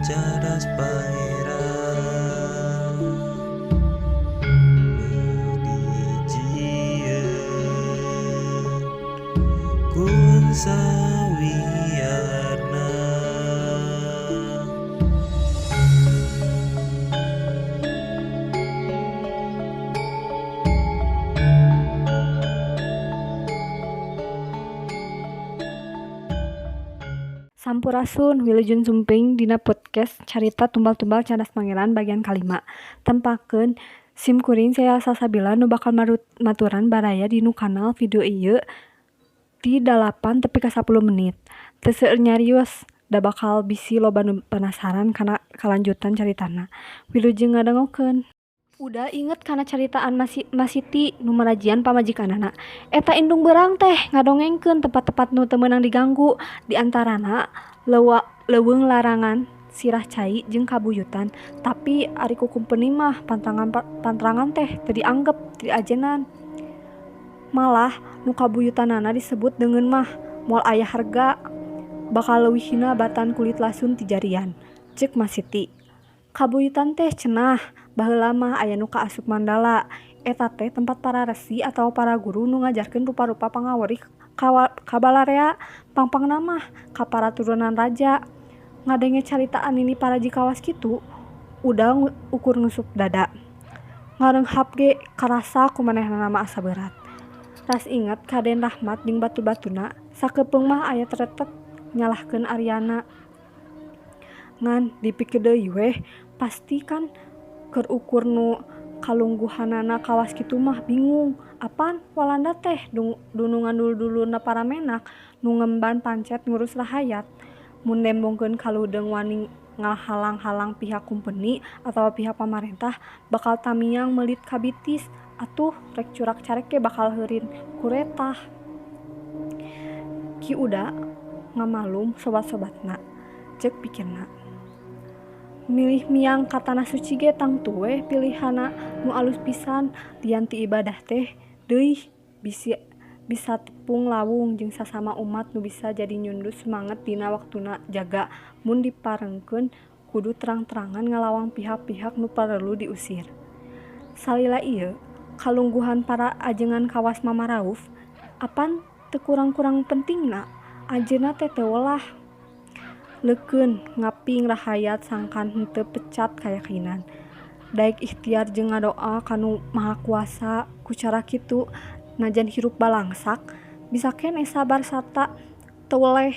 cadas pangeran mengijieun kun sawiyarna. Sampurasun Wilujeng Sumping dina podcast carita tumbal-tumbal cadas pangeran bagian kalima. Tempakeun sim kuring saya salsabila nu bakal maturan baraya di nu kanal video ieu di 8 tepi ka 10 menit. Teu seueur nyarios, da bakal bisi loba nu penasaran kana kalanjutan caritana. Wilujeng ngadengokeun. Udah inget kana caritaan Mas Siti nu marajian pamajikanana. Eta indung beurang teh ngadongengkeun tempat-tempat nu teu meunang diganggu, di antarana leuweung larangan, sirah cai jeung kabuyutan. Tapi ari ku kumpeni mah pantrangan teh teu dianggep, teu diajenan. Malah nu kabuyutanana disebut deungeun mah moal aya harga, bakal leuwih hina batan kulit lasun ti jarian, ceuk Mas Siti. Kabuyutan teh cenah baheula mah aya nu kaasup mandala. Eta teh tempat para resi atau para guru nu ngajarkeun rupa-rupa pangaweri ka balarea, pangpangna mah ka para turunan raja. Ngadenge caritaan ini para jikawas kitu, udah ukur ngeusup dada. Ngareunghap ge karasa kumanehna mah asa berat. Ras inget Kaden Rahmat jeung batu-batuna, sakeupeung mah aya teretek nyalahkeun Aryana. Ngan dipikir deui weh, pasti kan keur ukur nu kalungguhanana kawas kitu mah bingung. Apaan Walanda teh dunungan dulu-duluna para menak nu ngemban pancet ngurus rahayat. Mun dembongkeun kaludeung wani ngahalang-halang pihak kumpeni atau pihak pamarentah bakal tamiang melit kabitis. Atuh rek curak carek ge bakal heurin kuretah. Ki Uda ngamalum sobat-sobatna, ceuk pikirna. Milih miang ka tanah suci ge tang tueh pilihana nu alus pisan, lian ti ibadah teh deui bisa tepung lawung jeung sasama umat nu bisa jadi nyundus semangat dina waktuna jaga. Mun diparengkeun kudu terang-terangan ngalawang pihak-pihak nu parelu diusir. Salila ieu kalungguhan para ajengan kawas Mama Rauf, apan teu kurang-kurang pentingna ajeuna teh teu welah. Leukeun ngaping rahayat sangkan henteu pecat kayakinan. Daek ikhtiar jeung ngadoa kanu Maha Kuasa, ku cara kitu najan hirup balangsak bisa keneh sabar sarta teu weleh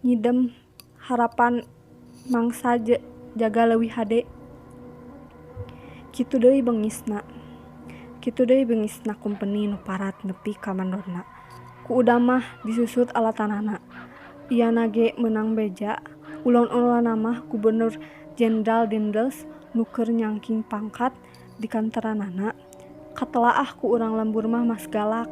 nyidem harapan mangsa jaga leuwih hade. Kitu deui beungisna kumpeni nu parat nepi ka mandorna. Ku Uda mah disusut alatanana. Iana ge meunang beja. Ulon-ulona mah Gubernur Jenderal Dendels nu keur nyangking pangkat di kantoranana. Katelaah ku urang lembur mah Mas Galak.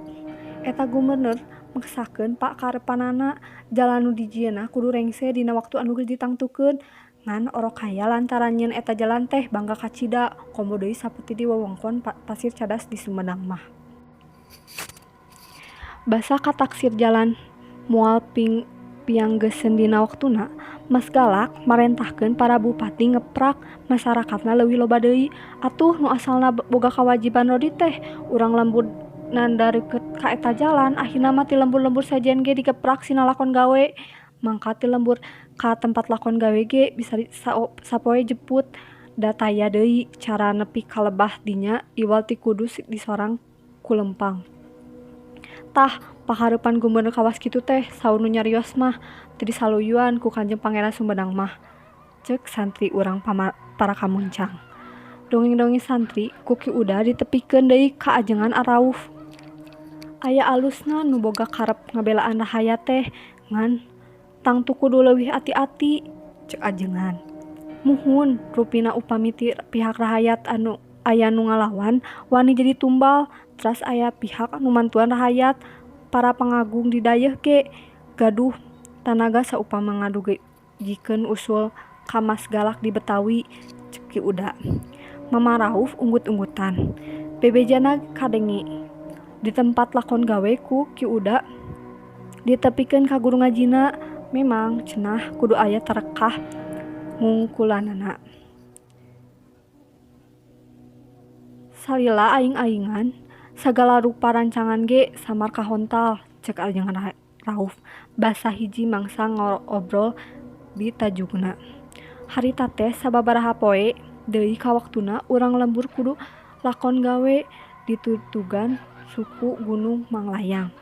Eta gubernur maksakeun Pak karepanana jalan nu dijieunna kudu rengse dina waktu anu geus ditangtukeun. Ngan orok haya lantaran nyeun eta jalan teh bangga kacida, komo deui saputi di wewengkon pasir cadas di Sumedang mah. Basa kataksir jalan moal pianggeuskeun dina waktuna, Mas Galak marentahkeun para bupati ngeprak masyarakatna leuwih loba deui. Atuh nu asalna boga kawajiban rodi teh urang lembur nanda reukeut ka eta jalan, akhirna mah ti lembur-lembur sajen ge digeprak sina lakon gawe. Mangka ti lembur ka tempat lakon gawe ge bisa sapoe jeput. Da taya deui cara nepi ka lebah dinya iwal ti kudu disorang ku lempang. Tah pahareupan gubernur kawas kitu teh saur nu nyarios mah teu disaluyuan ku Kanjeng Pangeran Sumedang mah, ceuk santri urang para kamuncang. Dongeng-dongeng santri ku Ki Uda ditepikeun deui ka ajengan Arauf. Aya alusna nu boga karep ngabelaan rahayat teh, ngan tangtu kudu leuwih ati-ati, ceuk ajengan. Muhun rupina upami ti pihak rahayat anu aya nu ngalawan wani jadi tumbal, teras aya pihak anu mantuan rahayat, para pangagung di dayeuh ge gaduh tanaga saupama ngadugikeun usul ka Mas Galak di Betawi, ceuk Ki Uda. Mama Rauf unggut-unggutan. Bebejana kadenge. Di tempat lakon gawe ku Ki Uda ditepikeun ka guru ngajina. Memang cenah kudu aya tarekah ngungkulanana. Salila aing-aingan, sagala rupa rancangan ge samar kahontal, cek ajengan Rauf. Basa hiji mangsa ngobrol di tajungna. Harita teh sababaraha poe deui ka waktuna urang lembur kudu lakon gawe di tutugan suku Gunung Manglayang.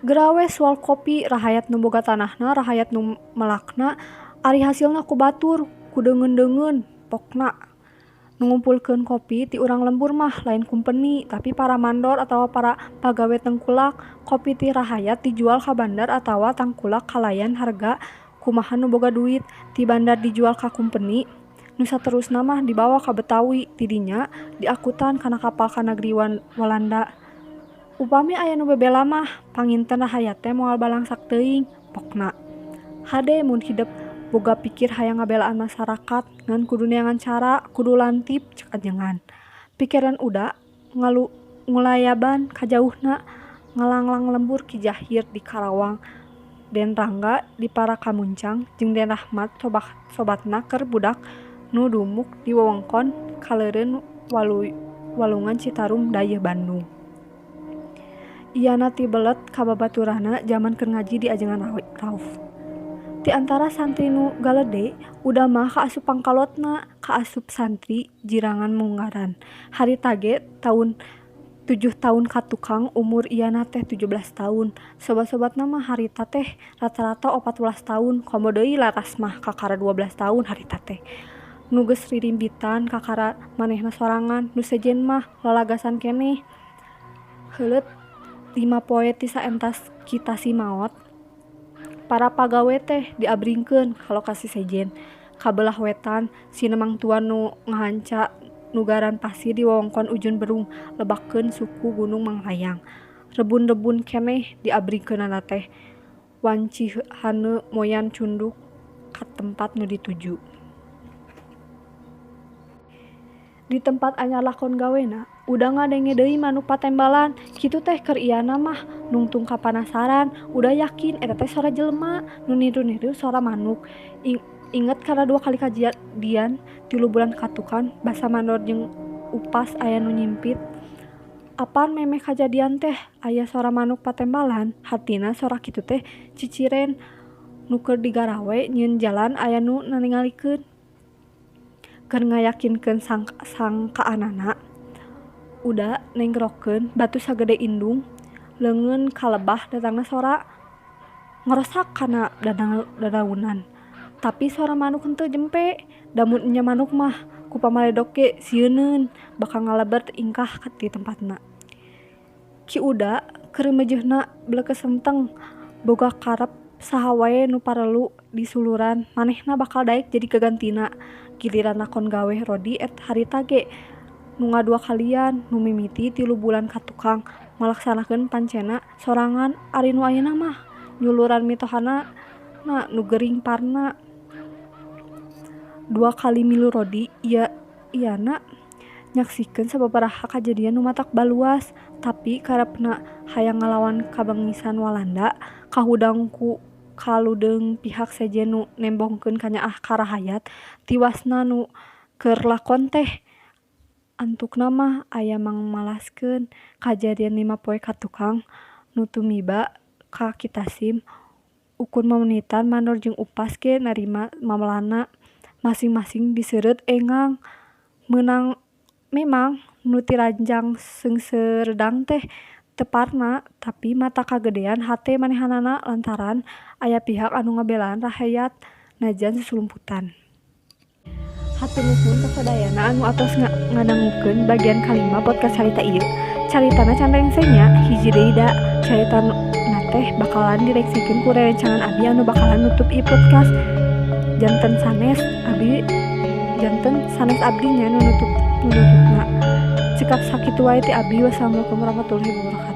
Gerawe sual kopi rahayat nu boga tanahna, rahayat nu melakna, ari hasilna ku batur, ku deungeun-deungeun, pokna. Nu ngumpulkeun kopi ti urang lembur mah lain kumpeni, tapi para mandor atawa para pagawe tengkulak. Kopi ti rahayat dijual ka bandar atawa tangkulak kalayan harga kumaha nu boga duit. Ti bandar dijual ka kumpeni, nu saterusna mah dibawa ka Betawi, ti dinya diakutan kana kapal ka negeri Walanda. Upami aya nu bebela mah panginten rahayat teh moal balangsak teuing, pokna. Hade mun hidup boga pikir hayang ngabelaan masyarakat ngan kudu neangan cara, kudu lantip cek ajengan. Pikiran uda ngulayaban kajauhna, ngalanglang lembur Ki Jahir di Karawang, Den Rangga di Parakamuncang, jeung Den Rahmat sobatna keur budak nu dumuk di wewengkon kaleureun walungan Citarum Dayeuh Bandung. Iyana ti belet ka babaturana jaman keur ngaji di ajengan Rauf. Ti antara santri nu galede udah mah kaasup pangkalotna, kaasup santri jirangan munggaran. Harita ge 7 tahun katukang, umur iyana teh 17 tahun. Sobat-sobatna mah harita teh rata-rata 14 tahun, komo deui laras mah kakara 12 tahun harita teh. Nu geus ririmbitan kakara manehna sorangan, nu sejen mah lalagasan keneh. Heuleut 5 poe ti saentas kita simaot, para pagawe teh diabringkeun ka lokasi sejen. Kabelah wetan sinemang tuan nu ngahanca nugaran pasir di wewengkon Ujun Berung, lebakkeun suku Gunung Manglayang. Rebun-rebun keneh diabringkeunana teh wanci hane moyan cunduk ka tempat nu dituju. Di tempat anyar lakon gawena udah ngadenge deui manuk patembalan. Kitu teh keur iyana mah nungtung kapanasaran, udah yakin eta teh suara jelema, nu niru-niru suara manuk. Inget karena 2 kali kajadian 3 bulan katukan, basa mandor jeung upas aya nu nyimpit. Apaan memeh kajadian teh aya suara manuk patembalan, hartina suara kitu teh ciciren nu keur digarawe nyieun jalan aya nu naningalikeun. Keur ngayakinkeun sangkaanana, udah nengrokeun batu sagede indung, leungeun kalebah datangna sora ngerosak kana dadaunan. Tapi suara manuk henteu jempe, damun nya manuk mah ku pamaledok ge sieuneun bakal ngaleber ingkah di tempatna. Ki Uda keur meujeuhna bleukes senteng, boga karep saha wae nu parelu disuluran, manehna bakal daek jadi kegantina. Giliran lakon gawe Rodi harita ge nu ngadua kalian, nu mimiti 3 bulan katukang, malaksanakeun pancena sorangan. Ari nu ayeuna mah nyuluran mitohana nu gering parna. 2 kali milu Rodi iyana nyaksikeun sababaraha kajadian nu matak baluas, tapi karepna hayang ngalawan kabengisan Walanda, kahudang ku kaludeung pihak sejen nu nembongkeun kanyaah karahayat, tiwasna nu keur lakon teh antukna mah aya mangmalaskeun kajadian 5 poe katukang nu tumiba ka Kitasim. Ukun mamenitan mandor jeung upas ge narima mamelana, masing-masing diseureut engang. Memang nu tiranjang seungseurdang teh teparna, tapi mata kagedean hate manehanana lantaran aya pihak anu ngabelaan rahayat najan susulumputan. Hatur nuhun kasadayana anu atos ngadangukeun bagian kalima podcast carita ieu. Caritana can rengsenya hiji deui da. Caritana teh bakalan direksikeun ku rerencangan abi anu bakalan nutup ieu podcast. Janten sanes abdi nya nu nutupna. Cekap sakitu wae ti abi. Wassalamualaikum warahmatullahi wabarakatuh.